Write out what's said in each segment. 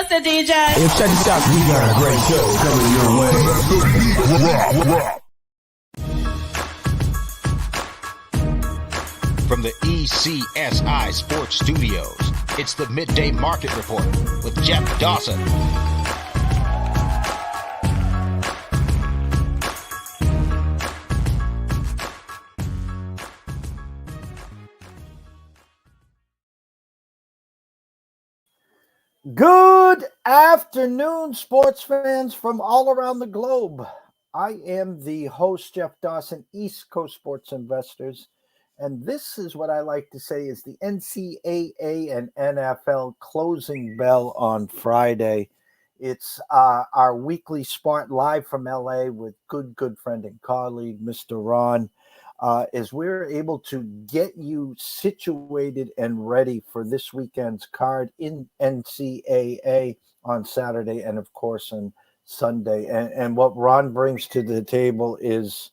What's the DJ? Hey, check this out. We got a great show coming your way. From the ECSI Sports Studios, it's the Midday Market Report with Jeff Dawson. Good afternoon, sports fans from all around the globe. I am the host, Jeff Dawson, East Coast Sports Investors, and this is what I like to say is the NCAA and NFL closing bell on Friday. It's our weekly spot live from LA with good friend and colleague, Mr. Ron, as we're able to get you situated and ready for this weekend's card in NCAA on Saturday and, of course, on Sunday. And what Ron brings to the table is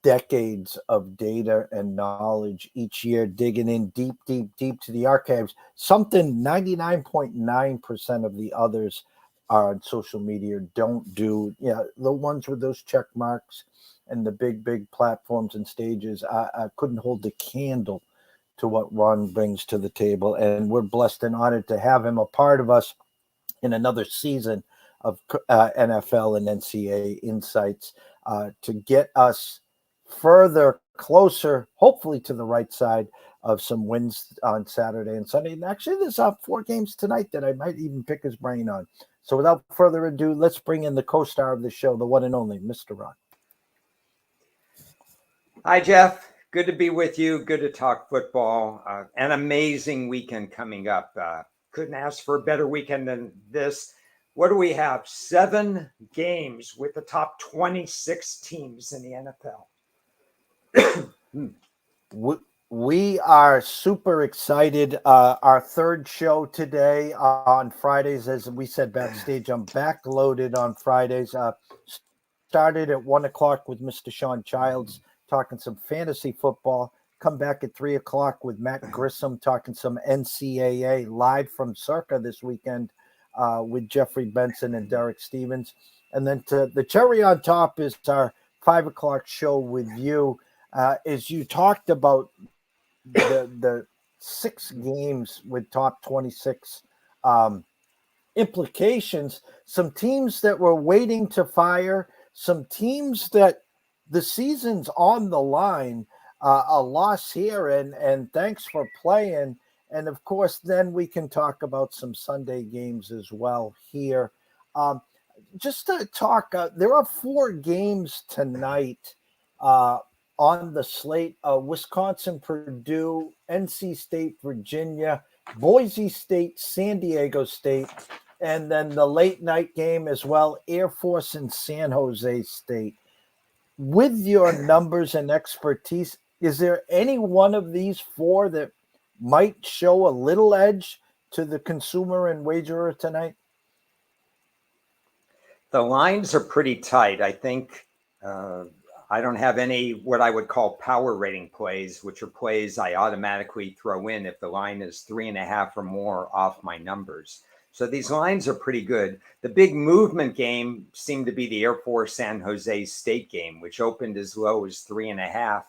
decades of data and knowledge each year, digging in deep to the archives, something 99.9% of the others on social media don't do. Yeah, the ones with those check marks and the big platforms and stages, I couldn't hold a candle to what Ron brings to the table. And we're blessed and honored to have him a part of us in another season of NFL and NCAA insights to get us further closer, hopefully to the right side of some wins on Saturday and Sunday. And actually, there's 4 games tonight that I might even pick his brain on. So without further ado, let's bring in the co-star of the show, the one and only Mr. Ron. Hi, Jeff. Good to be with you. Good to talk football. An amazing weekend coming up. Couldn't ask for a better weekend than this. What do we have? 7 games with the top 26 teams in the NFL. We are super excited. Our third show today on Fridays, as we said backstage, I'm backloaded on Fridays. Started at 1 o'clock with Mr. Sean Childs talking some fantasy football. Come back at 3 o'clock with Matt Grissom talking some NCAA live from Circa this weekend with Jeffrey Benson and Derek Stevens. And then the cherry on top is our 5 o'clock show with you. As you talked about the 6 games with top 26 implications, some teams that were waiting to fire, some teams that the season's on the line, a loss here, and thanks for playing. And of course, then we can talk about some Sunday games as well here. Just to talk, there are 4 games tonight on the slate: Wisconsin, Purdue, NC State, Virginia, Boise State, San Diego State, and then the late night game as well, Air Force and San Jose State. With your numbers and expertise, is there any one of these 4 that might show a little edge to the consumer and wagerer tonight? The lines are pretty tight. I think I don't have any what I would call power rating plays, which are plays I automatically throw in if the line is 3.5 or more off my numbers. So these lines are pretty good. The big movement game seemed to be the Air Force San Jose State game, which opened as low as 3.5.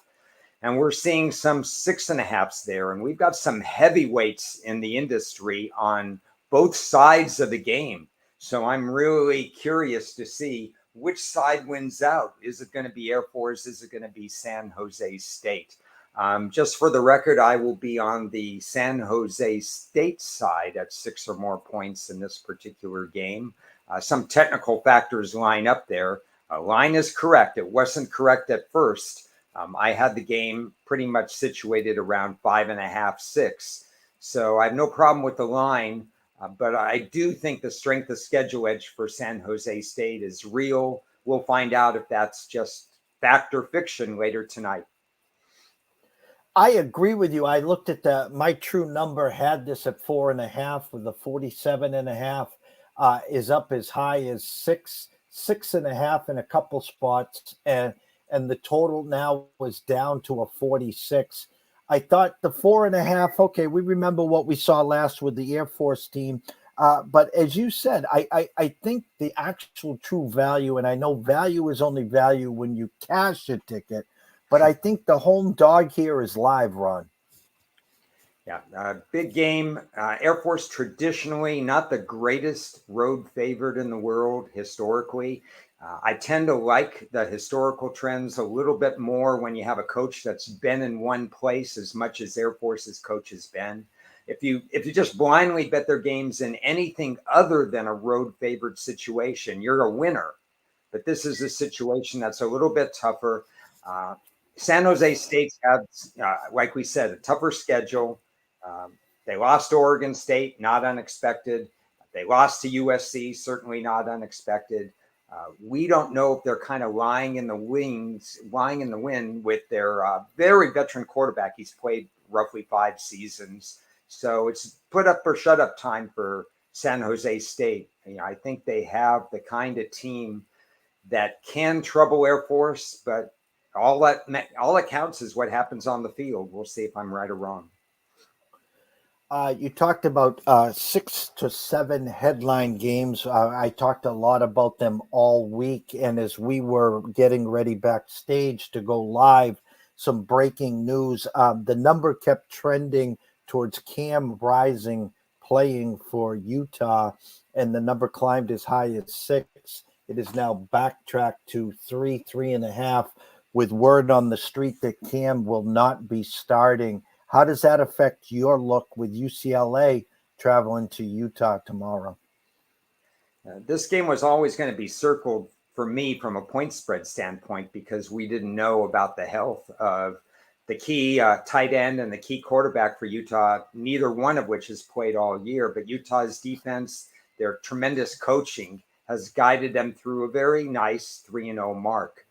And we're seeing some 6.5s there. And we've got some heavyweights in the industry on both sides of the game. So I'm really curious to see which side wins out. Is it going to be Air Force? Is it going to be San Jose State? Just for the record, I will be on the San Jose State side at 6 or more points in this particular game. Some technical factors line up there. Line is correct. It wasn't correct at first. I had the game pretty much situated around 5.5, 6. So I have no problem with the line. But I do think the strength of schedule edge for San Jose State is real. We'll find out if that's just fact or fiction later tonight. I agree with you. I looked at my true number had this at 4.5 with the 47.5 is up as high as 6.5 in a couple spots. And the total now was down to a 46. I thought the 4.5, okay, we remember what we saw last with the Air Force team. But as you said, I think the actual true value, and I know value is only value when you cash a ticket, but I think the home dog here is live, Ron. Yeah, big game. Air Force traditionally not the greatest road favorite in the world historically. I tend to like the historical trends a little bit more when you have a coach that's been in one place as much as Air Force's coach has been. If you just blindly bet their games in anything other than a road favored situation, you're a winner. But this is a situation that's a little bit tougher. Uh, San Jose State has, like we said, a tougher schedule. They lost to Oregon State, not unexpected. They lost to USC, certainly not unexpected. We don't know if they're kind of lying in the wind with their very veteran quarterback. He's played roughly 5 seasons. So it's put up or shut up time for San Jose State. I think they have the kind of team that can trouble Air Force, but all that counts is what happens on the field. We'll see if I'm right or wrong. You talked about 6 to 7 headline games. I talked a lot about them all week. And as we were getting ready backstage to go live, some breaking news. The number kept trending towards Cam Rising playing for Utah, and the number climbed as high as 6. It is now backtracked to 3.5, with word on the street that Cam will not be starting. How does that affect your look with UCLA traveling to Utah tomorrow? This game was always going to be circled for me from a point spread standpoint because we didn't know about the health of the key tight end and the key quarterback for Utah, neither one of which has played all year. But Utah's defense, their tremendous coaching, has guided them through a very nice 3-0 mark.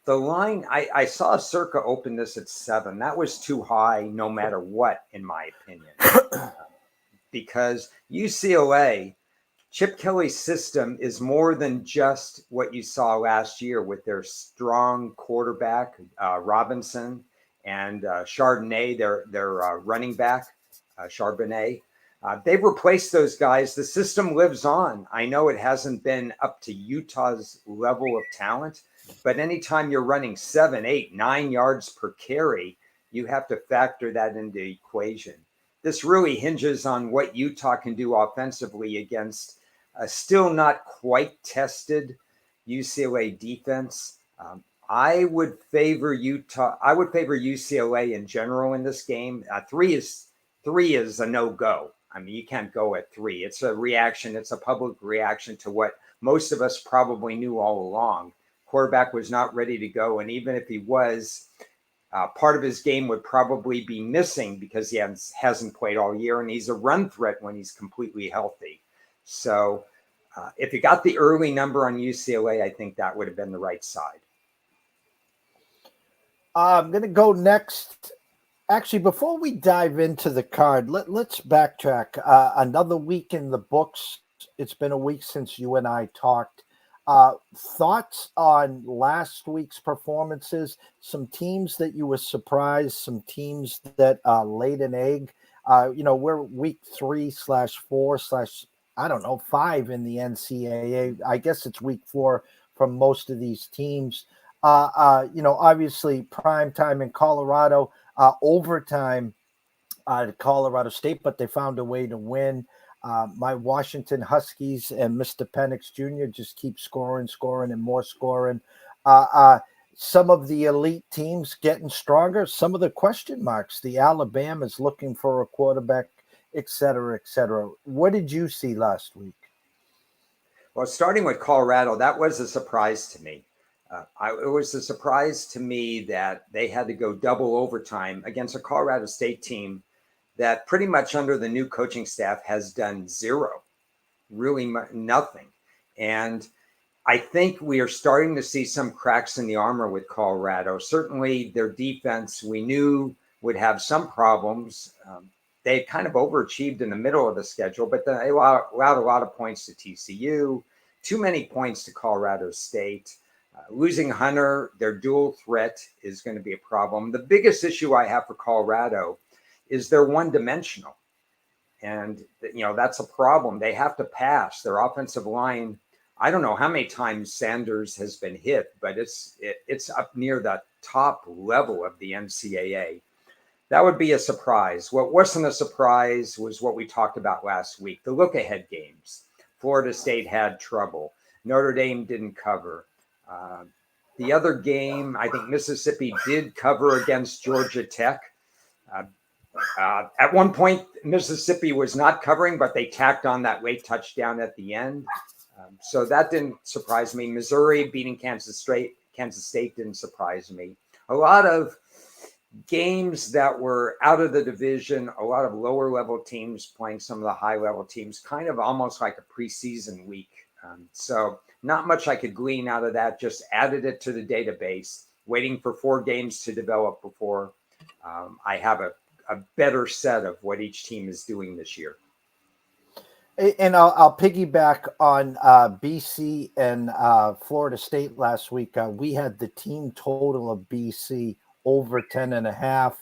The line, I saw Circa open this at 7. That was too high no matter what, in my opinion, because UCLA, Chip Kelly's system is more than just what you saw last year with their strong quarterback, Robinson, and Chardonnay, their running back, Charbonnet. They've replaced those guys. The system lives on. I know it hasn't been up to Utah's level of talent, but anytime you're running 7, 8, 9 yards per carry, you have to factor that into the equation. This really hinges on what Utah can do offensively against a still not quite tested UCLA defense. I would favor Utah. I would favor UCLA in general in this game. 3 is a no-go. I mean, you can't go at 3. It's a reaction. It's a public reaction to what most of us probably knew all along. Quarterback was not ready to go. And even if he was, part of his game would probably be missing because he hasn't played all year. And he's a run threat when he's completely healthy. So if you got the early number on UCLA, I think that would have been the right side. I'm going to go next. Actually, before we dive into the card, let's backtrack. Another week in the books. It's been a week since you and I talked. Thoughts on last week's performances? Some teams that you were surprised, some teams that laid an egg. We're week 3/4/ I don't know, 5 in the NCAA. I guess it's week 4 from most of these teams. Obviously prime time in Colorado, overtime at Colorado State, but they found a way to win. My Washington Huskies and Mr. Penix Jr. just keep scoring, and more scoring. Some of the elite teams getting stronger. Some of the question marks. The Alabama's looking for a quarterback, et cetera, et cetera. What did you see last week? Well, starting with Colorado, that was a surprise to me. It was a surprise to me that they had to go double overtime against a Colorado State team that pretty much under the new coaching staff has done zero, really nothing. And I think we are starting to see some cracks in the armor with Colorado. Certainly their defense, we knew would have some problems. They kind of overachieved in the middle of the schedule, but they allowed a lot of points to TCU, too many points to Colorado State. Losing Hunter, their dual threat, is going to be a problem. The biggest issue I have for Colorado is they're one-dimensional. And, that's a problem. They have to pass. Their offensive line, I don't know how many times Sanders has been hit, but it's up near the top level of the NCAA. That would be a surprise. What wasn't a surprise was what we talked about last week, the look-ahead games. Florida State had trouble. Notre Dame didn't cover. The other game, I think Mississippi did cover against Georgia Tech. At one point, Mississippi was not covering, but they tacked on that late touchdown at the end. So that didn't surprise me. Missouri beating Kansas State didn't surprise me. A lot of games that were out of the division, a lot of lower level teams playing some of the high level teams, kind of almost like a preseason week. So not much I could glean out of that, just added it to the database, waiting for 4 games to develop before I have a better set of what each team is doing this year. And I'll piggyback on BC and Florida State last week. We had the team total of BC over 10.5.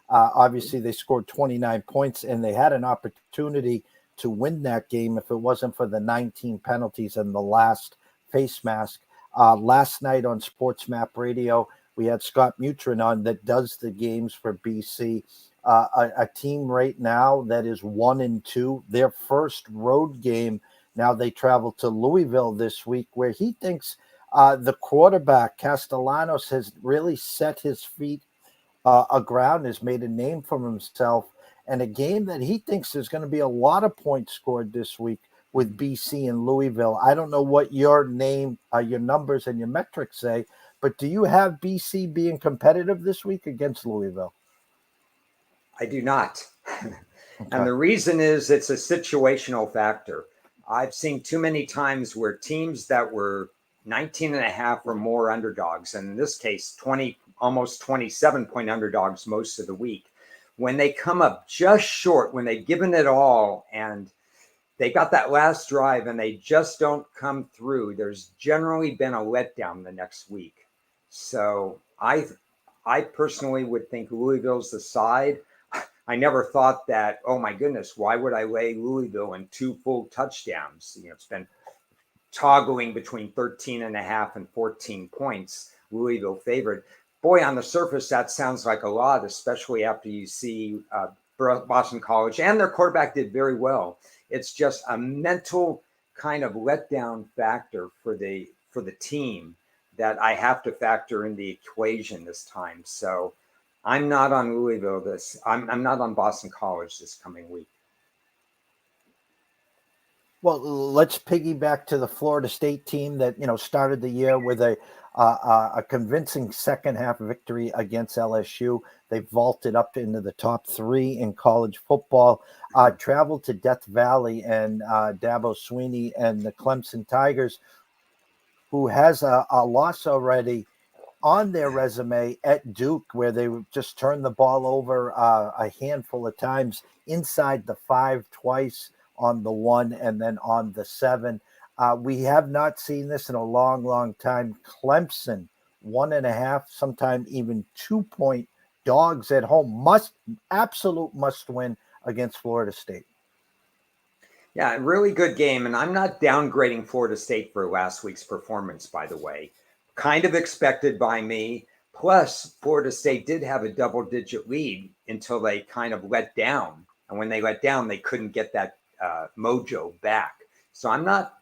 Obviously, they scored 29 points, and they had an opportunity to win that game if it wasn't for the 19 penalties and the last face mask. Last night on Sports Map Radio, we had Scott Mutrin on that does the games for BC. A team right now that is 1-2. Their first road game. Now they travel to Louisville this week, where he thinks the quarterback Castellanos has really set his feet aground, has made a name for himself, and a game that he thinks there's going to be a lot of points scored this week with BC and Louisville. I don't know what your numbers and your metrics say, but do you have BC being competitive this week against Louisville? I do not. Okay. And the reason is it's a situational factor. I've seen too many times where teams that were 19.5 or more underdogs, and in this case, almost 27-point underdogs most of the week, when they come up just short, when they've given it all and they got that last drive and they just don't come through, there's generally been a letdown the next week. So I personally would think Louisville's the side. I never thought that, oh my goodness, why would I lay Louisville in 2 full touchdowns? It's been toggling between 13.5 and 14 points, Louisville favored. Boy, on the surface, that sounds like a lot, especially after you see Boston College, and their quarterback did very well. It's just a mental kind of letdown factor for the team that I have to factor in the equation this time. So I'm not on Louisville I'm not on Boston College this coming week. Well, let's piggyback to the Florida State team that started the year with a convincing second half victory against LSU. They vaulted up into the top 3 in college football. Traveled to Death Valley and Dabo Swinney and the Clemson Tigers, who has a loss already on their resume at Duke, where they just turned the ball over a handful of times inside the 5 twice, on the 1 and then on the 7. We have not seen this in a long, long time. Clemson, 1.5, sometime even 2-point dogs at home. Absolute must win against Florida State. Yeah, really good game. And I'm not downgrading Florida State for last week's performance, by the way. Kind of expected by me. Plus, Florida State did have a double-digit lead until they kind of let down. And when they let down, they couldn't get that mojo back. So I'm not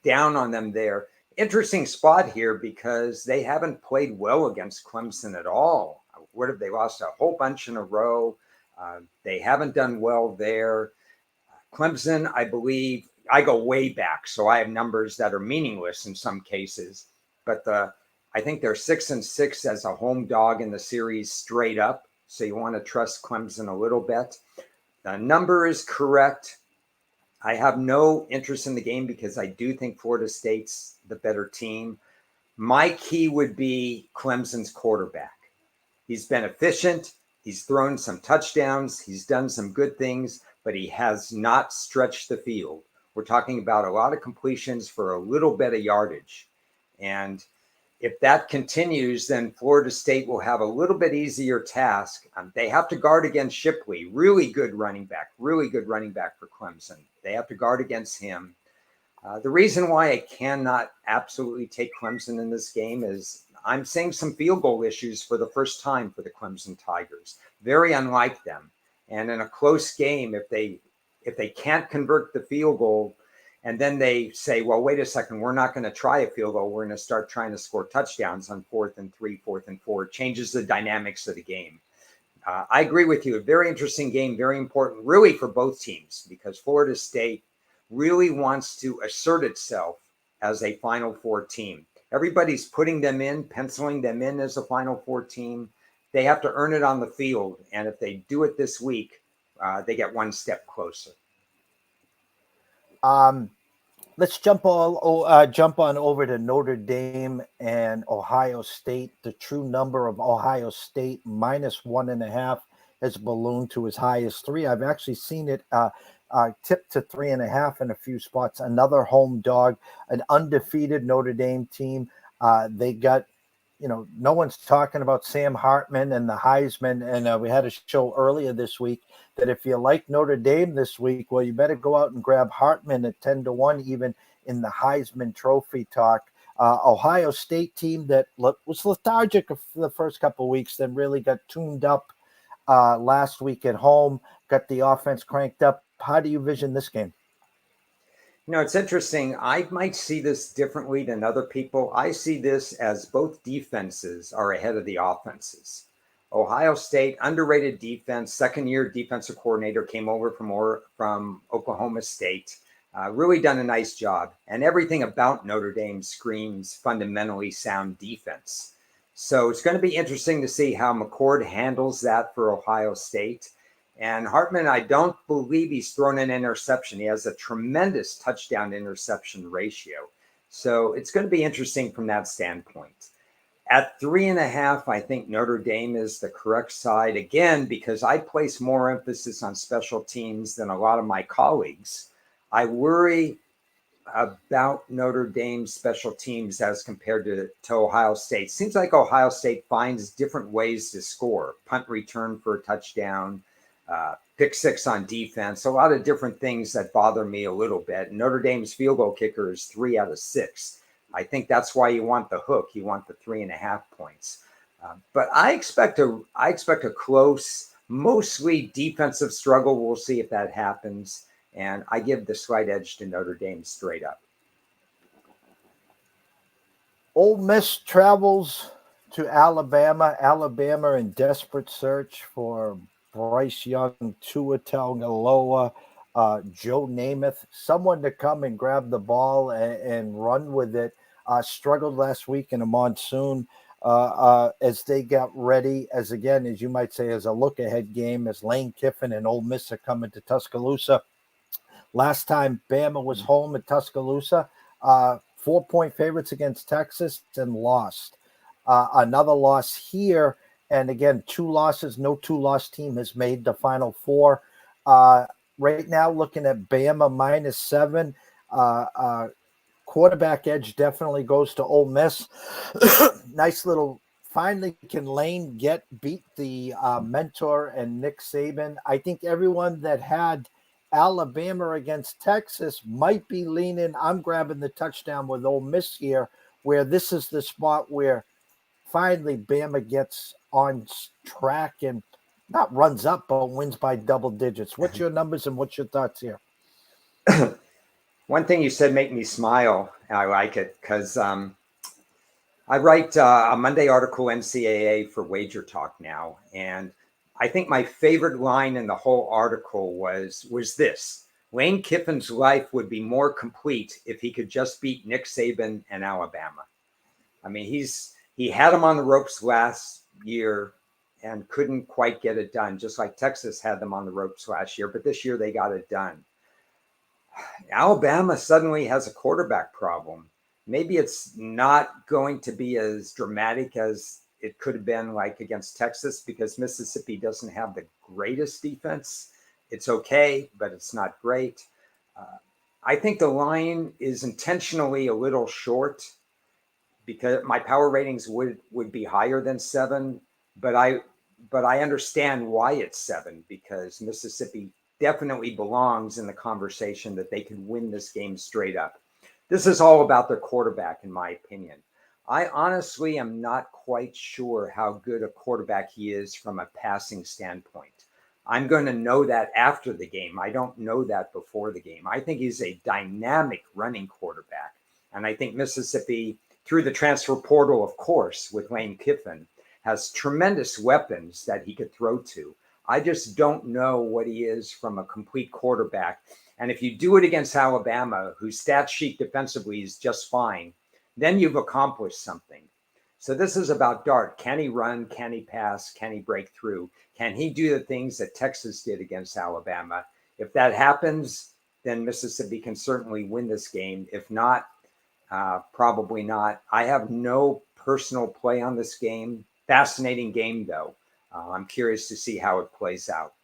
down on them there. Interesting spot here because they haven't played well against Clemson at all. What have they lost? A whole bunch in a row. They haven't done well there. Clemson, I believe, I go way back, so I have numbers that are meaningless in some cases. But I think they're 6-6 as a home dog in the series straight up. So you want to trust Clemson a little bit. The number is correct. I have no interest in the game because I do think Florida State's the better team. My key would be Clemson's quarterback. He's been efficient. He's thrown some touchdowns. He's done some good things, but he has not stretched the field. We're talking about a lot of completions for a little bit of yardage. And if that continues, then Florida State will have a little bit easier task. They have to guard against Shipley, really good running back for Clemson. They have to guard against him. The reason why I cannot absolutely take Clemson in this game is I'm seeing some field goal issues for the first time for the Clemson Tigers. Very unlike them. And in a close game, if they can't convert the field goal, and then they say, well, wait a second, we're not going to try a field goal. We're going to start trying to score touchdowns on 4th and 3, 4th and 4. It changes the dynamics of the game. I agree with you. A very interesting game, very important, really for both teams, because Florida State really wants to assert itself as a Final Four team. Everybody's putting them in, penciling them in as a Final Four team. They have to earn it on the field. And if they do it this week, they get one step closer. Let's jump on over to Notre Dame and Ohio State. The true number of Ohio State -1.5 has ballooned to as high as 3. I've actually seen it tipped to 3.5 in a few spots. Another home dog, an undefeated Notre Dame team. They got, no one's talking about Sam Hartman and the Heisman. And we had a show earlier this week that if you like Notre Dame this week, well, you better go out and grab Hartman at 10-1, even in the Heisman Trophy talk. Ohio State team that was lethargic for the first couple of weeks, then really got tuned up last week at home, got the offense cranked up. How do you vision this game? It's interesting. I might see this differently than other people. I see this as both defenses are ahead of the offenses. Ohio State, underrated defense, second-year defensive coordinator, came over from Oklahoma State. Really done a nice job. And everything about Notre Dame screams fundamentally sound defense. So it's going to be interesting to see how McCord handles that for Ohio State. And Hartman, I don't believe he's thrown an interception. He has a tremendous touchdown interception ratio. So it's going to be interesting from that standpoint. At 3.5, I think Notre Dame is the correct side, again, because I place more emphasis on special teams than a lot of my colleagues. I worry about Notre Dame's special teams as compared to Ohio State. Seems like Ohio State finds different ways to score. Punt return for a touchdown, pick six on defense, a lot of different things that bother me a little bit. Notre Dame's field goal kicker is 3 out of 6. I think that's why you want the hook. You want the 3.5 points. But I expect a close, mostly defensive struggle. We'll see if that happens. And I give the slight edge to Notre Dame straight up. Ole Miss travels to Alabama. Alabama in desperate search for Bryce Young, Tua Tagovailoa, Joe Namath, someone to come and grab the ball and run with it. Struggled last week in a monsoon as they got ready, as you might say, as a look-ahead game, as Lane Kiffin and Ole Miss are coming to Tuscaloosa. Last time Bama was home at Tuscaloosa, 4-point favorites against Texas and lost. Another loss here, and again, 2 losses. No 2-loss team has made the Final Four. Right now, looking at Bama -7. Quarterback edge definitely goes to Ole Miss. Nice little. Finally, can Lane beat the mentor and Nick Saban? I think everyone that had Alabama against Texas might be leaning. I'm grabbing the touchdown with Ole Miss here, where this is the spot where finally Bama gets on track and not runs up, but wins by double digits. What's your numbers and what's your thoughts here? One thing you said made me smile. I like it because I write a Monday article, NCAA, for Wager Talk now. And I think my favorite line in the whole article was this: Lane Kiffin's life would be more complete if he could just beat Nick Saban and Alabama. I mean, he had him on the ropes last year and couldn't quite get it done, just like Texas had them on the ropes last year. But this year they got it done. Alabama suddenly has a quarterback problem. Maybe it's not going to be as dramatic as it could have been like against Texas, because Mississippi doesn't have the greatest defense. It's okay, but it's not great. I think the line is intentionally a little short. because my power ratings would be higher than 7, but I understand why it's 7, because Mississippi definitely belongs in the conversation that they could win this game straight up. This is all about their quarterback, in my opinion. I honestly am not quite sure how good a quarterback he is from a passing standpoint. I'm going to know that after the game. I don't know that before the game. I think he's a dynamic running quarterback. And I think Mississippi, through the transfer portal, of course, with Lane Kiffin, has tremendous weapons that he could throw to. I just don't know what he is from a complete quarterback. And if you do it against Alabama, whose stat sheet defensively is just fine, then you've accomplished something. So this is about Dart. Can he run? Can he pass? Can he break through? Can he do the things that Texas did against Alabama? If that happens, then Mississippi can certainly win this game. If not, probably not. I have no personal play on this game. Fascinating game, though. I'm curious to see how it plays out.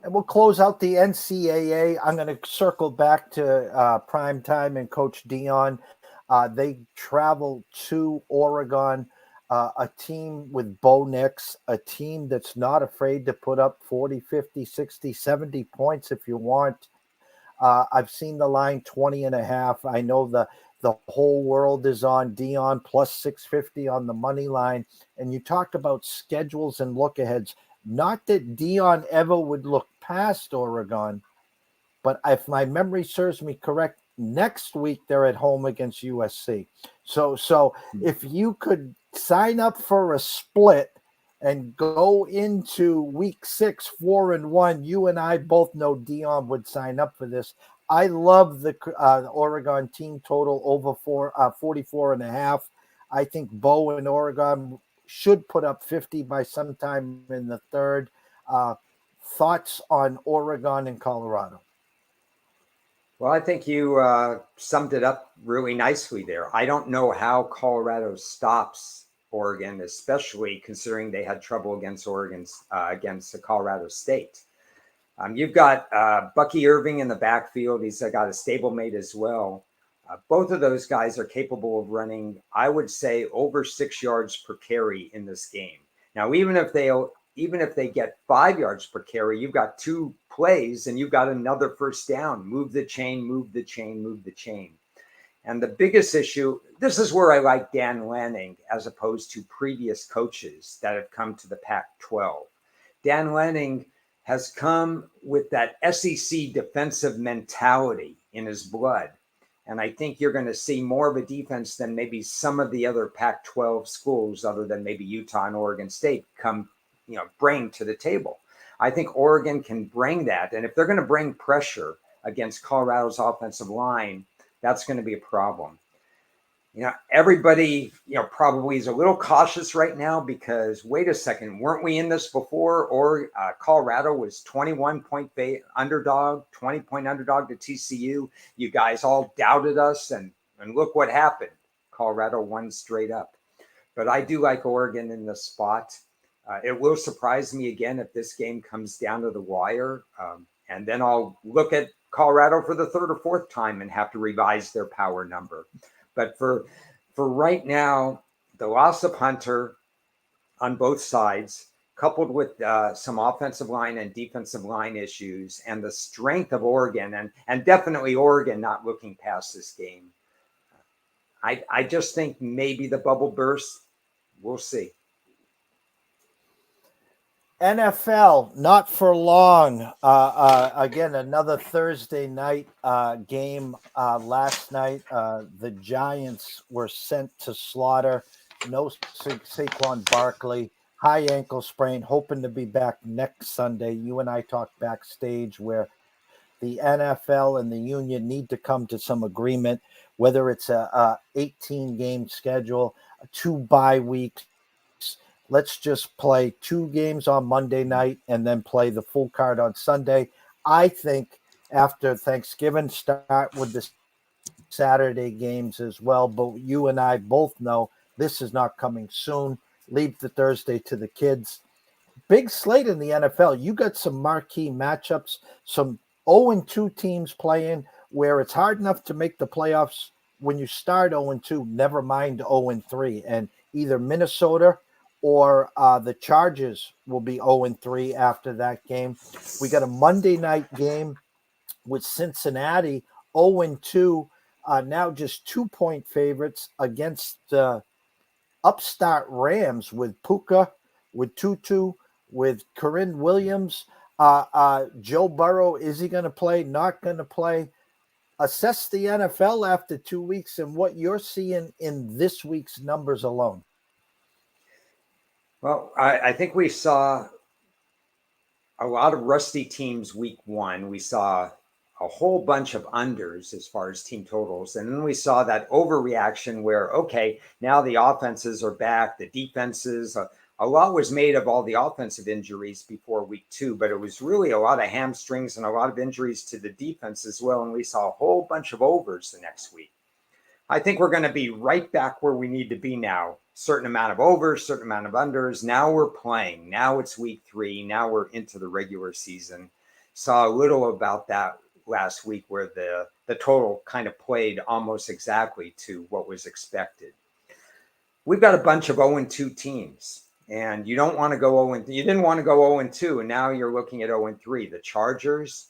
And we'll close out the NCAA. I'm going to circle back to prime time and Coach Dion. They travel to Oregon, a team with Bo Nix, a team that's not afraid to put up 40, 50, 60, 70 points if you want. I've seen the line 20.5. I know the whole world is on Dion plus 650 on the money line. And you talked about schedules and look aheads. Not that Dion ever would look past Oregon, but if my memory serves me correct, next week they're at home against USC. So if you could sign up for a split and go into week 6, 4-1, you and I both know Dion would sign up for this. I love the Oregon team total over 44.5. I think Bo and Oregon should put up 50 by sometime in the third. Thoughts on Oregon and Colorado? Well, I think you summed it up really nicely there. I don't know how Colorado stops Oregon, especially considering they had trouble against against Colorado State. You've got Bucky Irving in the backfield. He's got a stablemate as well. Both of those guys are capable of running, I would say, over 6 yards per carry in this game. Now, even if they get 5 yards per carry, you've got 2 plays and you've got another first down. Move the chain, move the chain, move the chain. And the biggest issue, this is where I like Dan Lanning as opposed to previous coaches that have come to the Pac-12. Dan Lanning has come with that SEC defensive mentality in his blood. And I think you're going to see more of a defense than maybe some of the other Pac-12 schools, other than maybe Utah and Oregon State, bring to the table. I think Oregon can bring that. And if they're going to bring pressure against Colorado's offensive line, that's going to be a problem. Everybody, probably is a little cautious right now because, wait a second, weren't we in this before? Or Colorado was 21-point underdog, 20-point underdog to TCU. You guys all doubted us, and look what happened. Colorado won straight up. But I do like Oregon in this spot. It will surprise me again if this game comes down to the wire. And then I'll look at Colorado for the third or fourth time and have to revise their power number. But for right now, the loss of Hunter on both sides, coupled with some offensive line and defensive line issues, and the strength of Oregon, and definitely Oregon not looking past this game, I just think maybe the bubble bursts. We'll see. NFL, not for long. Again, another Thursday night game. Last night, the Giants were sent to slaughter. No Saquon Barkley, high ankle sprain, hoping to be back next Sunday. You and I talked backstage where the NFL and the union need to come to some agreement, whether it's a 18-game schedule, 2 bye weeks. Let's just play 2 games on Monday night and then play the full card on Sunday. I think after Thanksgiving, start with the Saturday games as well. But you and I both know this is not coming soon. Leave the Thursday to the kids. Big slate in the NFL. You got some marquee matchups, some 0-2 teams playing where it's hard enough to make the playoffs. when you start 0-2, never mind 0-3. And either Minnesota or the Chargers will be 0-3 after that game. We got a Monday night game with Cincinnati 0-2, now just 2-point favorites against upstart Rams with Puka, with Tutu, with Corinne Williams. Joe Burrow, is he going to play? Not going to play? Assess the NFL after 2 weeks and what you're seeing in this week's numbers alone. Well, I think we saw a lot of rusty teams week one. We saw a whole bunch of unders as far as team totals. And then we saw that overreaction where, okay, now the offenses are back, the defenses, a lot was made of all the offensive injuries before week two, but it was really a lot of hamstrings and a lot of injuries to the defense as well. And we saw a whole bunch of overs the next week. I think we're going to be right back where we need to be now. Certain amount of overs, certain amount of unders. Now we're playing. Now it's week three. Now we're into the regular season. Saw a little about that last week where the total kind of played almost exactly to what was expected. We've got a bunch of 0-2 teams, and you don't want to go 0-2. You didn't want to go 0-2, and now you're looking at 0-3. The Chargers,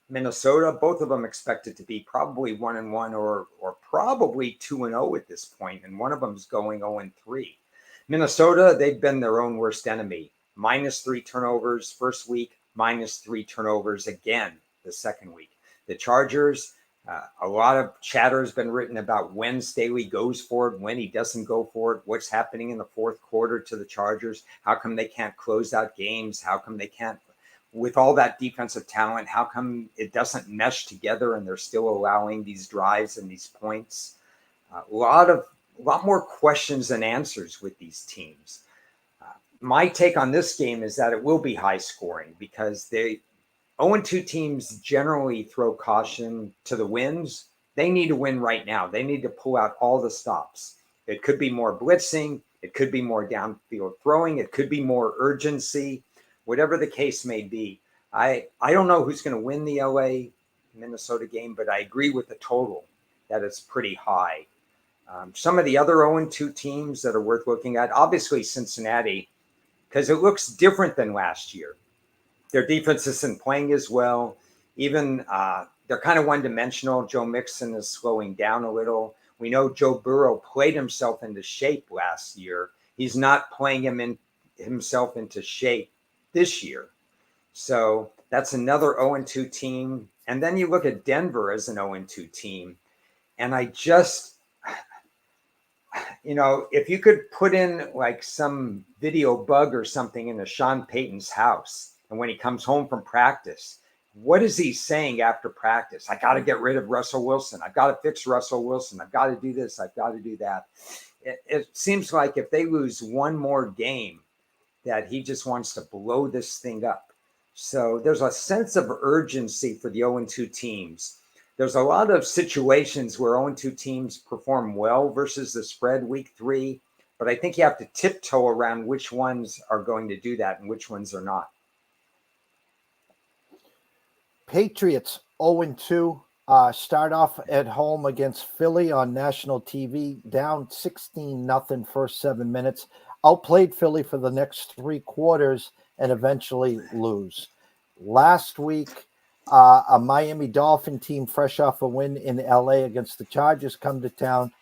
Minnesota, both of them expected to be probably 1-1 or probably 2-0 at this point, and one of them is going 0-3. Minnesota, they've been their own worst enemy. -3 turnovers first week, -3 turnovers again the second week. The Chargers, a lot of chatter has been written about when Staley goes for it, when he doesn't go for it, what's happening in the fourth quarter to the Chargers. How come they can't close out games? How come they can't, with all that defensive talent, how come it doesn't mesh together and they're still allowing these drives and these points? A lot more questions than answers with these teams. My take on this game is that it will be high scoring because 0-2 teams generally throw caution to the winds. They need to win right now. They need to pull out all the stops. It could be more blitzing. It could be more downfield throwing. It could be more urgency. Whatever the case may be, I don't know who's going to win the LA Minnesota game, but I agree with the total that it's pretty high. Some of the other 0-2 teams that are worth looking at, obviously Cincinnati, because it looks different than last year. Their defense isn't playing as well. Even they're kind of one-dimensional. Joe Mixon is slowing down a little. We know Joe Burrow played himself into shape last year. He's not playing himself into shape this year. So that's another 0-2 team. And then you look at Denver as an 0-2 team. And I just, if you could put in like some video bug or something into Sean Payton's house, and when he comes home from practice, what is he saying after practice? I got to get rid of Russell Wilson. I've got to fix Russell Wilson. I've got to do this. I've got to do that. It seems like if they lose one more game, that he just wants to blow this thing up. So there's a sense of urgency for the 0-2 teams. There's a lot of situations where 0-2 teams perform well versus the spread week three, but I think you have to tiptoe around which ones are going to do that and which ones are not. Patriots 0-2, start off at home against Philly on national TV, down 16-0 first 7 minutes. Outplayed Philly for the next 3 quarters and eventually lose. Last week, a Miami Dolphin team fresh off a win in LA against the Chargers come to town.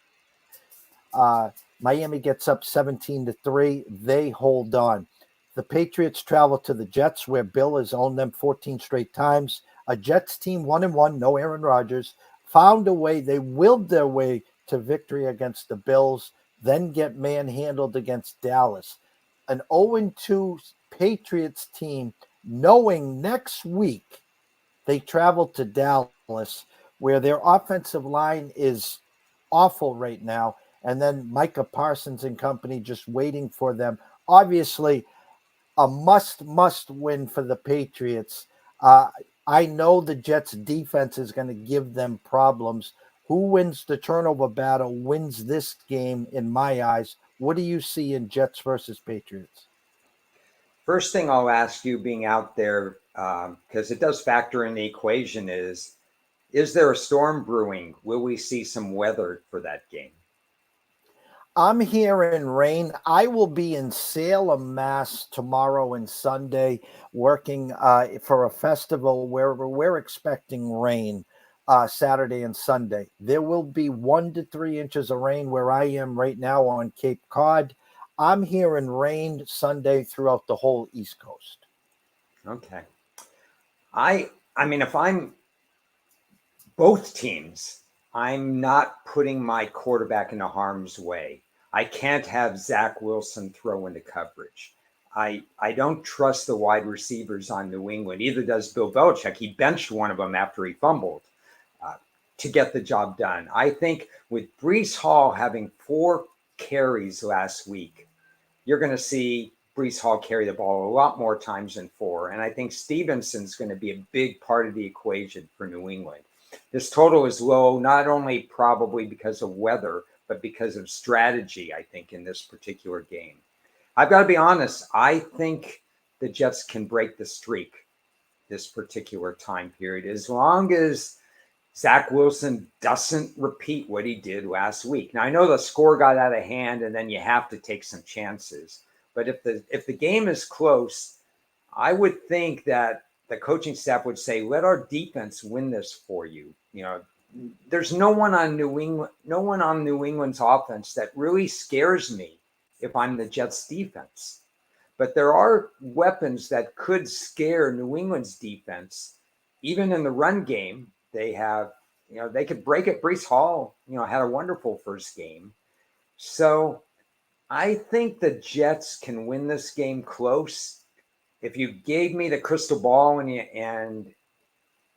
Miami gets up 17-3. They hold on. The Patriots travel to the Jets, where Bill has owned them 14 straight times. A Jets team 1-1, no Aaron Rodgers, found a way. They willed their way to victory against the Bills, then get manhandled against Dallas. An 0-2 Patriots team, knowing next week they travel to Dallas, where their offensive line is awful right now, and then Micah Parsons and company just waiting for them. Obviously, a must win for the Patriots. I know the Jets defense is going to give them problems. Who wins the turnover battle wins this game in my eyes. What do you see in Jets versus Patriots? First thing I'll ask you, being out there, because it does factor in the equation, is Is there a storm brewing? Will we see some weather for that game? I'm here in rain. I will be in Salem, Mass tomorrow and Sunday working for a festival where we're expecting rain Saturday and Sunday. There will be 1 to 3 inches of rain where I am right now on Cape Cod. I'm here in rain Sunday throughout the whole East Coast. Okay. I mean, if I'm both teams, I'm not putting my quarterback into harm's way. I can't have Zach Wilson throw into coverage. I don't trust the wide receivers on New England. Either does Bill Belichick. He benched one of them after he fumbled uh, to get the job done. I think with Brees Hall having 4 carries last week, you're going to see Brees Hall carry the ball a lot more times than 4. And I think Stevenson's going to be a big part of the equation for New England. This total is low, not only probably because of weather, but because of strategy, I think, in this particular game. I've got to be honest, I think the Jets can break the streak this particular time period as long as Zach Wilson doesn't repeat what he did last week. Now, I know the score got out of hand and then you have to take some chances. But if the game is close, I would think that the coaching staff would say, let our defense win this for you. You know, there's no one on New England's offense that really scares me if I'm the Jets defense. But there are weapons that could scare New England's defense. Even in the run game, they have, they could break it. Brees Hall, had a wonderful first game. So I think the Jets can win this game close. If you gave me the crystal ball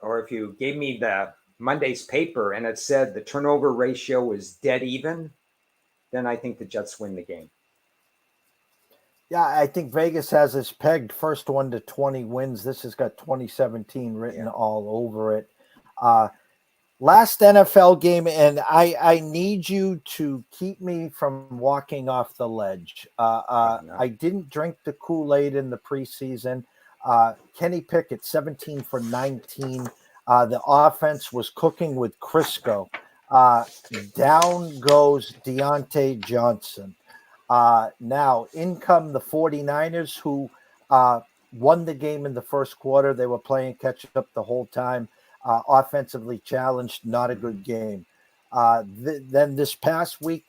or if you gave me the Monday's paper and it said the turnover ratio was dead even, then I think the Jets win the game. Yeah, I think Vegas has this pegged first 1 to 20 wins. This has got 2017 written all over it. Last NFL game, and I need you to keep me from walking off the ledge. I didn't drink the Kool-Aid in the preseason. Kenny Pickett, 17 for 19. The offense was cooking with Crisco. Down goes Deontay Johnson. Now, in come the 49ers, who won the game in the first quarter. They were playing catch up the whole time. Offensively challenged, not a good game. Then this past week,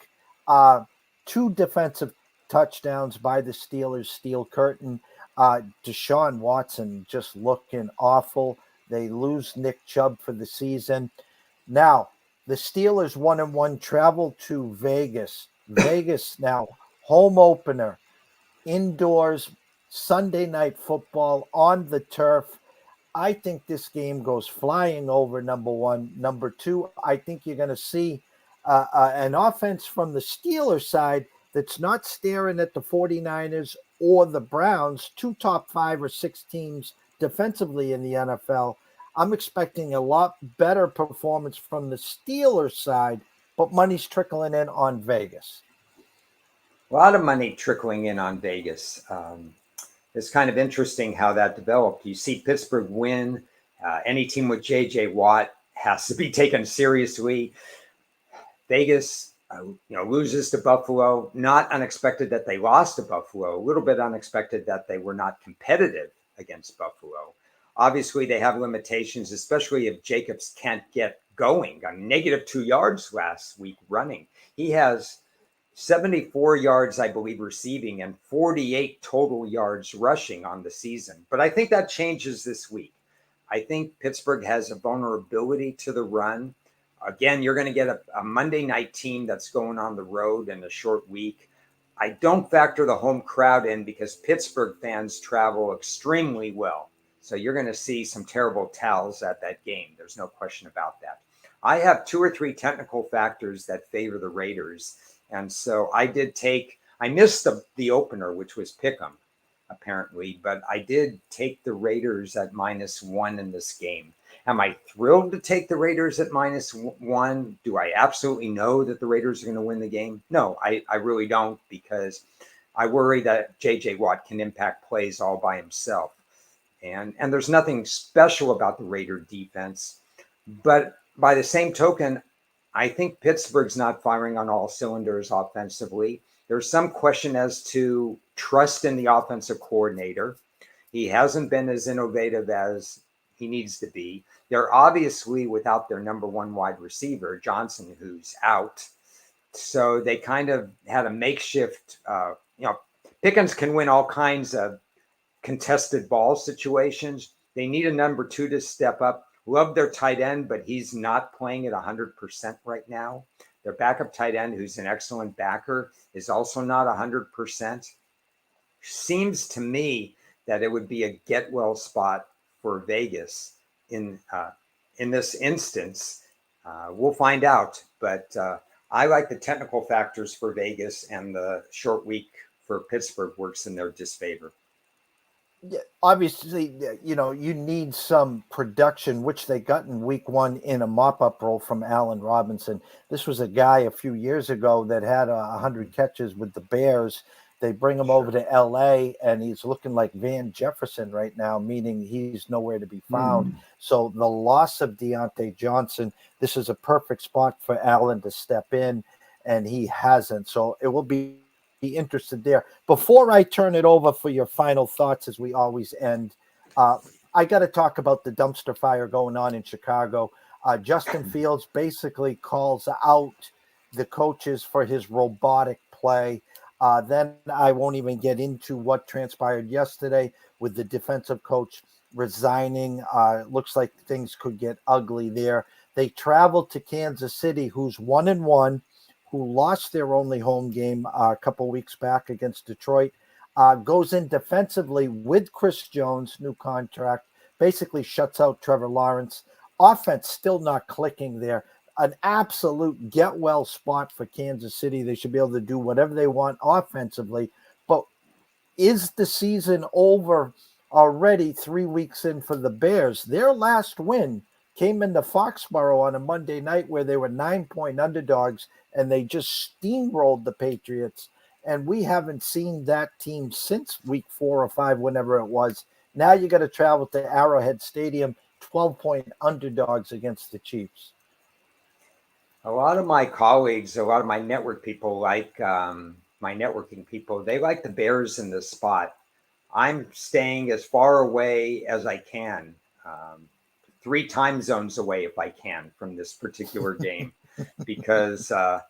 2 defensive touchdowns by the Steelers, Steel Curtain. Deshaun Watson just looking awful. They lose Nick Chubb for the season. Now, the Steelers 1-1 travel to Vegas. Vegas now, home opener, indoors, Sunday night football on the turf. I think this game goes flying over, number one. Number two, I think you're going to see an offense from the Steelers side that's not staring at the 49ers or the Browns, 2 top 5 or 6 teams defensively in the NFL. I'm expecting a lot better performance from the Steelers side, but money's trickling in on Vegas. A lot of money trickling in on Vegas. It's kind of interesting how that developed. You see Pittsburgh win. Any team with J.J. Watt has to be taken seriously. Vegas, loses to Buffalo. Not unexpected that they lost to Buffalo. A little bit unexpected that they were not competitive against Buffalo. Obviously, they have limitations, especially if Jacobs can't get going. -2 yards last week running. He has 74 yards, I believe, receiving and 48 total yards rushing on the season. But I think that changes this week. I think Pittsburgh has a vulnerability to the run. Again, you're going to get a Monday night team that's going on the road in a short week. I don't factor the home crowd in because Pittsburgh fans travel extremely well. So you're going to see some terrible towels at that game. There's no question about that. I have 2 or 3 technical factors that favor the Raiders. And so I missed the opener, which was Pick'em, apparently, but I did take the Raiders at -1 in this game. Am I thrilled to take the Raiders at -1? Do I absolutely know that the Raiders are going to win the game? No, I really don't, because I worry that J.J. Watt can impact plays all by himself. And there's nothing special about the Raider defense. But by the same token, I think Pittsburgh's not firing on all cylinders offensively. There's some question as to trust in the offensive coordinator. He hasn't been as innovative as he needs to be. They're obviously without their number one wide receiver, Johnson, who's out. So they kind of had a makeshift, Pickens can win all kinds of contested ball situations. They need a number two to step up. Love their tight end, but he's not playing at 100% right now. Their backup tight end, who's an excellent backer, is also not 100%. Seems to me that it would be a get well spot for Vegas in this instance. We'll find out, but I like the technical factors for Vegas, and the short week for Pittsburgh works in their disfavor. Yeah, obviously, you need some production, which they got in week one in a mop-up role from Allen Robinson. This was a guy a few years ago that had 100 catches with the Bears. They bring him over to L.A., and he's looking like Van Jefferson right now, meaning he's nowhere to be found. So the loss of Deontay Johnson, this is a perfect spot for Allen to step in, and he hasn't. So it will be interested there. Before I turn it over for your final thoughts, as we always end, I got to talk about the dumpster fire going on in Chicago. Justin Fields basically calls out the coaches for his robotic play. Then I won't even get into what transpired yesterday with the defensive coach resigning. Looks like things could get ugly there. They traveled to Kansas City, who's 1-1, who lost their only home game a couple weeks back against Detroit, goes in defensively with Chris Jones, new contract, basically shuts out Trevor Lawrence. Offense still not clicking there. An absolute get-well spot for Kansas City. They should be able to do whatever they want offensively. But is the season over already 3 weeks in for the Bears? Their last win came into Foxborough on a Monday night where they were 9-point underdogs, and they just steamrolled the Patriots. And we haven't seen that team since week 4 or 5, whenever it was. Now you got to travel to Arrowhead Stadium, 12-point underdogs against the Chiefs. A lot of my colleagues, a lot of my network people, like my networking people, they like the Bears in this spot. I'm staying as far away as I can, 3 time zones away if I can from this particular game, because I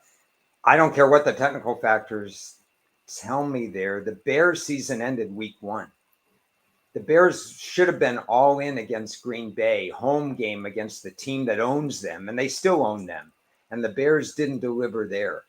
don't care what the technical factors tell me there. The Bears season ended week 1. The Bears should have been all in against Green Bay, home game against the team that owns them, and they still own them. And the Bears didn't deliver there.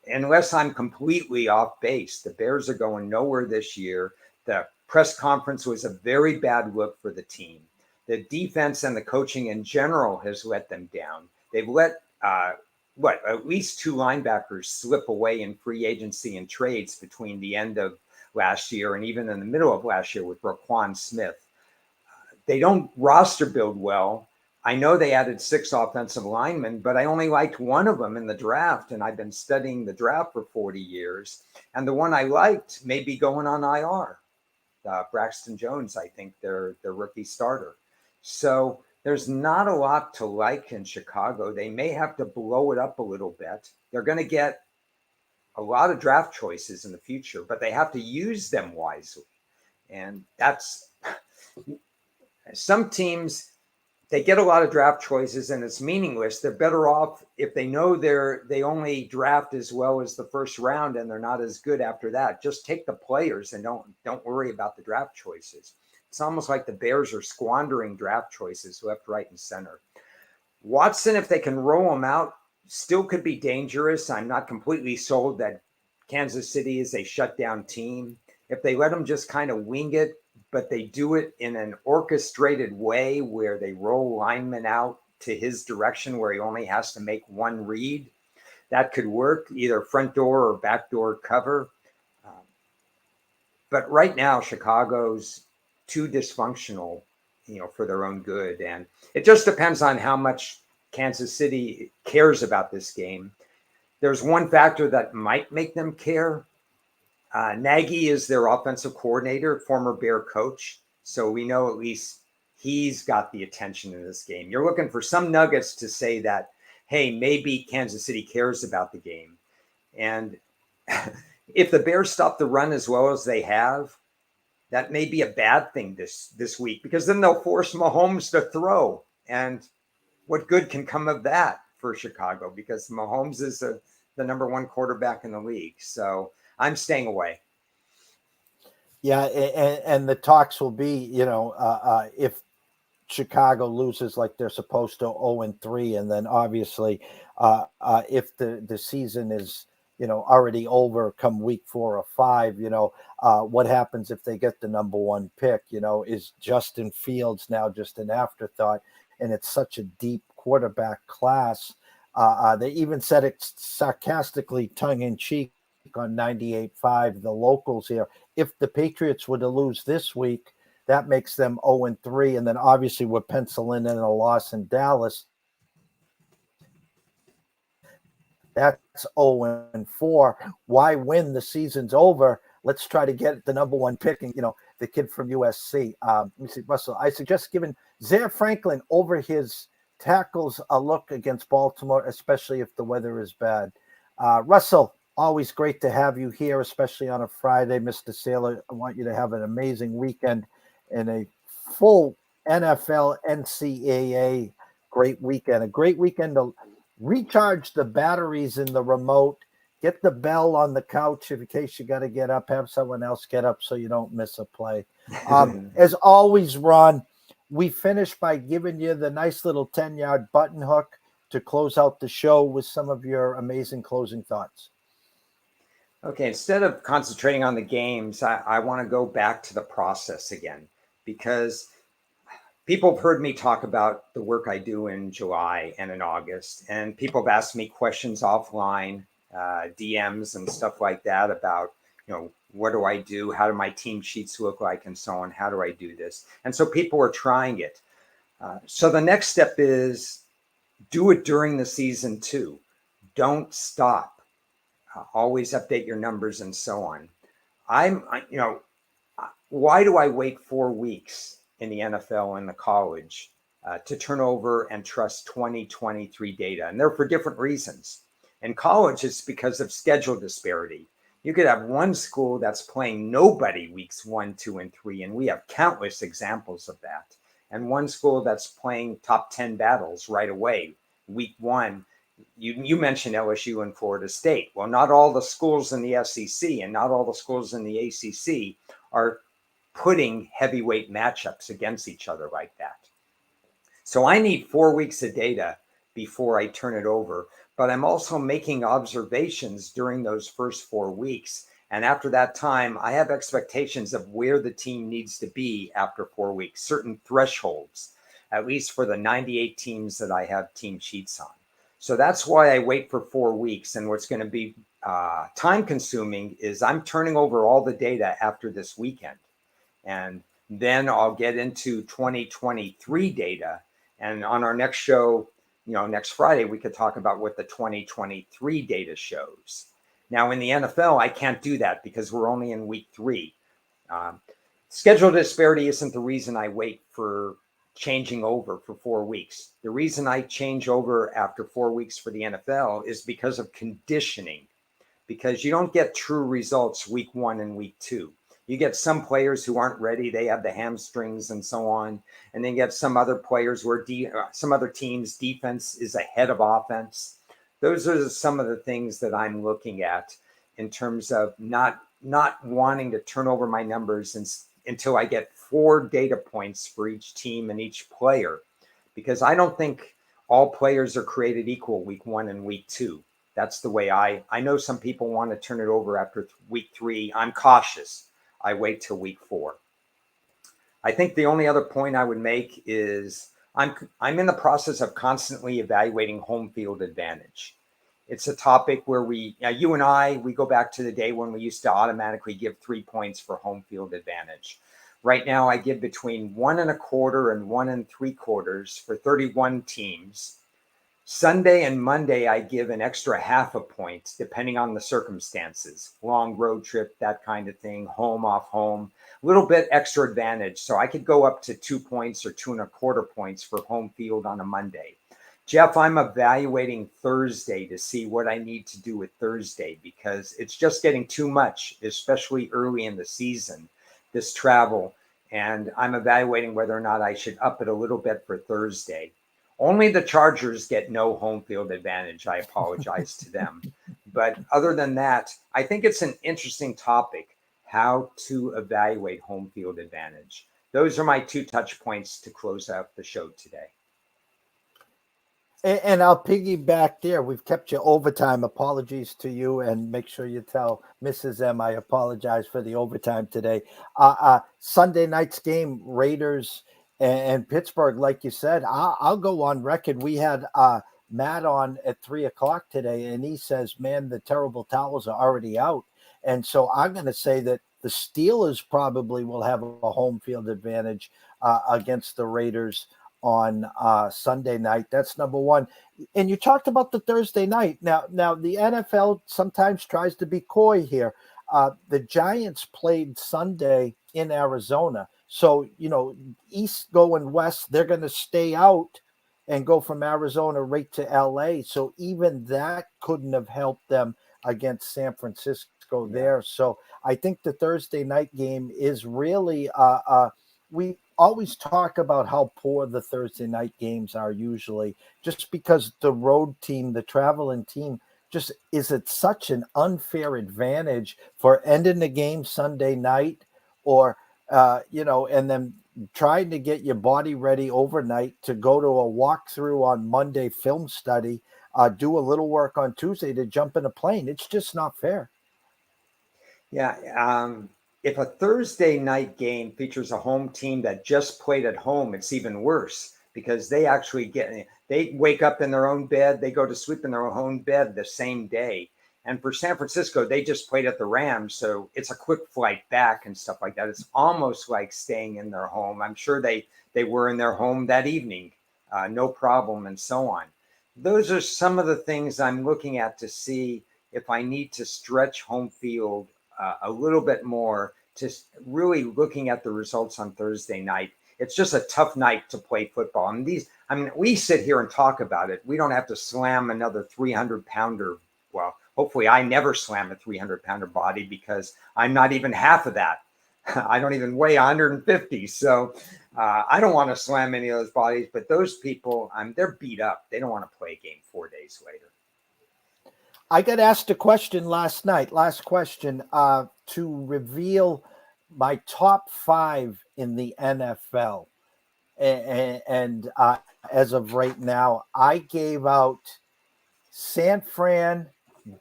Unless I'm completely off base, the Bears are going nowhere this year. The press conference was a very bad look for the team. The defense and the coaching in general has let them down. They've let at least 2 linebackers slip away in free agency and trades between the end of last year and even in the middle of last year with Roquan Smith. They don't roster build well. I know they added 6 offensive linemen, but I only liked one of them in the draft, and I've been studying the draft for 40 years. And the one I liked may be going on IR. Braxton Jones, I think, their rookie starter. So there's not a lot to like in Chicago. They may have to blow it up a little bit. They're going to get a lot of draft choices in the future, but they have to use them wisely. And that's some teams, they get a lot of draft choices and it's meaningless. They're better off if they know they only draft as well as the first round and they're not as good after that. Just take the players and don't worry about the draft choices. It's almost like the Bears are squandering draft choices left, right, and center. Watson, if they can roll him out, still could be dangerous. I'm not completely sold that Kansas City is a shutdown team. If they let him just kind of wing it, but they do it in an orchestrated way where they roll linemen out to his direction where he only has to make one read, that could work, either front door or back door cover. But right now, Chicago's too dysfunctional, for their own good. And it just depends on how much Kansas City cares about this game. There's one factor that might make them care. Nagy is their offensive coordinator, former Bear coach. So we know at least he's got the attention in this game. You're looking for some nuggets to say that, hey, maybe Kansas City cares about the game. And if the Bears stop the run as well as they have, that may be a bad thing this week, because then they'll force Mahomes to throw. And what good can come of that for Chicago? Because Mahomes is the number one quarterback in the league. So I'm staying away. Yeah, and the talks will be, if Chicago loses like they're supposed to, 0-3, and then obviously, if the season is already over come week 4 or 5, what happens if they get the number 1 pick? Is Justin Fields now just an afterthought? And it's such a deep quarterback class. They even said it sarcastically, tongue in cheek, on 98.5, the locals here. If the Patriots were to lose this week, that makes them 0-3. And then obviously we're penciling in a loss in Dallas. That's 0-4. Why win? The season's over. Let's try to get the number 1 pick and, the kid from USC. Let me see, Russell, I suggest giving Zaire Franklin over his tackles a look against Baltimore, especially if the weather is bad. Russell, always great to have you here, especially on a Friday. Mr. Saylor, I want you to have an amazing weekend and a full NFL, NCAA great weekend. A great weekend to recharge the batteries in the remote, get the bell on the couch in case you got to get up, have someone else get up so you don't miss a play. As always, Ron, we finish by giving you the nice little 10-yard button hook to close out the show with some of your amazing closing thoughts. Okay, instead of concentrating on the games, I want to go back to the process again, because people have heard me talk about the work I do in July and in August, and people have asked me questions offline, DMs and stuff like that about, what do I do? How do my team sheets look like? And so on. How do I do this? And so people are trying it. So the next step is do it during the season too. Don't stop. Always update your numbers and so on. Why do I wait 4 weeks in the NFL and the college to turn over and trust 2023 data? And they're for different reasons. In college, it's because of schedule disparity. You could have one school that's playing nobody weeks 1, 2, and 3, and we have countless examples of that. And one school that's playing top 10 battles right away, week 1. You mentioned LSU and Florida State. Well, not all the schools in the SEC and not all the schools in the ACC are putting heavyweight matchups against each other like that. So I need 4 weeks of data before I turn it over, but I'm also making observations during those first 4 weeks. And after that time, I have expectations of where the team needs to be after 4 weeks, certain thresholds, at least for the 98 teams that I have team sheets on. So that's why I wait for 4 weeks. And what's going to be time consuming is I'm turning over all the data after this weekend. And then I'll get into 2023 data. And on our next show, next Friday, we could talk about what the 2023 data shows. Now, in the NFL, I can't do that because we're only in week 3. Schedule disparity isn't the reason I wait for changing over for 4 weeks. The reason I change over after 4 weeks for the NFL is because of conditioning, because you don't get true results week 1 and week 2. You get some players who aren't ready. They have the hamstrings and so on. And then get some other players where some other teams' defense is ahead of offense. Those are some of the things that I'm looking at in terms of not wanting to turn over my numbers until I get 4 data points for each team and each player, because I don't think all players are created equal week 1 and week 2. That's the way I know some people want to turn it over after week 3. I'm cautious. I wait till week 4. I think the only other point I would make is I'm in the process of constantly evaluating home field advantage. It's a topic where you and I go back to the day when we used to automatically give 3 points for home field advantage. Right now, I give between 1 1/4 and 1 3/4 for 31 teams. Sunday and Monday, I give an extra half a point, depending on the circumstances. Long road trip, that kind of thing, home, off home, a little bit extra advantage. So I could go up to 2 points or 2.25 points for home field on a Monday. Jeff, I'm evaluating Thursday to see what I need to do with Thursday because it's just getting too much, especially early in the season, this travel. And I'm evaluating whether or not I should up it a little bit for Thursday. Only the Chargers get no home field advantage. I apologize to them. But other than that, I think it's an interesting topic, how to evaluate home field advantage. Those are my 2 touch points to close out the show today. And I'll piggyback there. We've kept you overtime. Apologies to you, and make sure you tell Mrs. M I apologize for the overtime today. Sunday night's game, Raiders and Pittsburgh, like you said. I'll go on record. We had Matt on at 3:00 today, and he says, "Man, the terrible towels are already out." And so I'm going to say that the Steelers probably will have a home field advantage against the Raiders on Sunday night. That's number one. And you talked about the Thursday night. Now the NFL sometimes tries to be coy here. The Giants played Sunday in Arizona. So, East going west, they're going to stay out and go from Arizona right to LA. So even that couldn't have helped them against San Francisco there. So I think the Thursday night game is really we always talk about how poor the Thursday night games are usually, just because the road team, the traveling team, just is at such an unfair advantage for ending the game Sunday night, or and then trying to get your body ready overnight to go to a walkthrough on Monday, film study, do a little work on Tuesday to jump in a plane. It's just not fair. Yeah. If a Thursday night game features a home team that just played at home, it's even worse because they wake up in their own bed. They go to sleep in their own bed the same day. And for San Francisco, they just played at the Rams. So it's a quick flight back and stuff like that. It's almost like staying in their home. I'm sure they were in their home that evening, no problem, and so on. Those are some of the things I'm looking at to see if I need to stretch home field a little bit more, just really looking at the results on Thursday night. It's just a tough night to play football. We sit here and talk about it. We don't have to slam another 300-pounder. Well, hopefully I never slam a 300-pounder body because I'm not even half of that. I don't even weigh 150. So I don't want to slam any of those bodies, but those people, they're beat up. They don't want to play a game 4 days later. I got asked a question last question, to reveal my top 5 in the NFL. And as of right now, I gave out San Fran,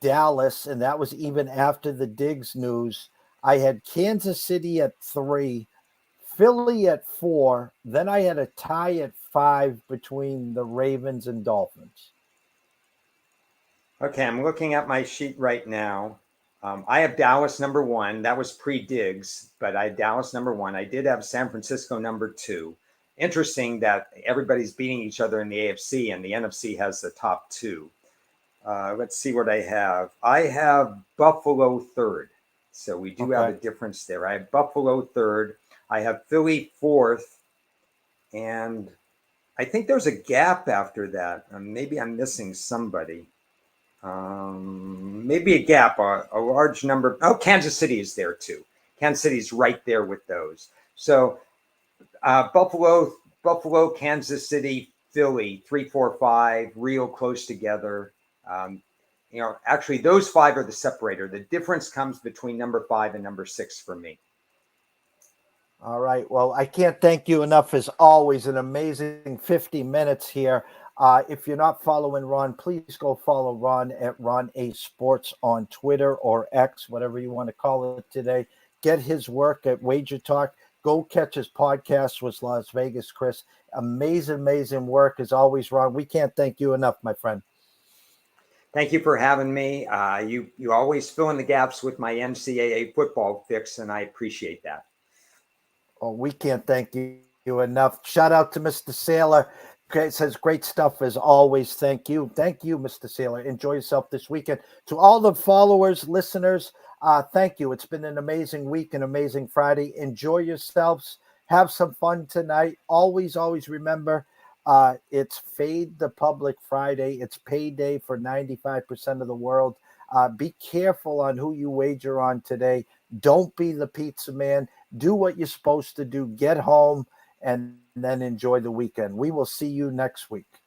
Dallas, and that was even after the Diggs news. I had Kansas City at 3, Philly at 4. Then I had a tie at 5 between the Ravens and Dolphins. Okay, I'm looking at my sheet right now. I have Dallas number 1. That was pre-Diggs, but I had Dallas number 1. I did have San Francisco number 2. Interesting that everybody's beating each other in the AFC and the NFC has the top 2. Let's see what I have. I have Buffalo 3rd. So we do have a difference there. I have Buffalo 3rd. I have Philly 4th. And I think there's a gap after that. Maybe I'm missing somebody. Maybe a gap, a large number. Oh, Kansas City is there too. Kansas City's right there with those. So Buffalo, Kansas City, Philly, 3, 4, 5, real close together. Actually, those 5 are the separator. The difference comes between number 5 and number 6 for me. All right. Well, I can't thank you enough. As always, an amazing 50 minutes here. If you're not following Ron, please go follow Ron at Ron A Sports on Twitter or X, whatever you want to call it today. Get his work at Wager Talk. Go catch his podcast with Las Vegas Chris. Amazing work as always, Ron. We can't thank you enough, my friend. Thank you for having me. You always fill in the gaps with my NCAA football fix, and I appreciate that. Oh, we can't thank you enough. Shout out to Mr. Saylor. Okay, it says great stuff as always. Thank you. Thank you, Mr. Saylor. Enjoy yourself this weekend. To all the followers, listeners, thank you. It's been an amazing week, an amazing Friday. Enjoy yourselves. Have some fun tonight. Always, always remember it's Fade the Public Friday. It's payday for 95% of the world. Be careful on who you wager on today. Don't be the pizza man. Do what you're supposed to do. Get home and then enjoy the weekend. We will see you next week.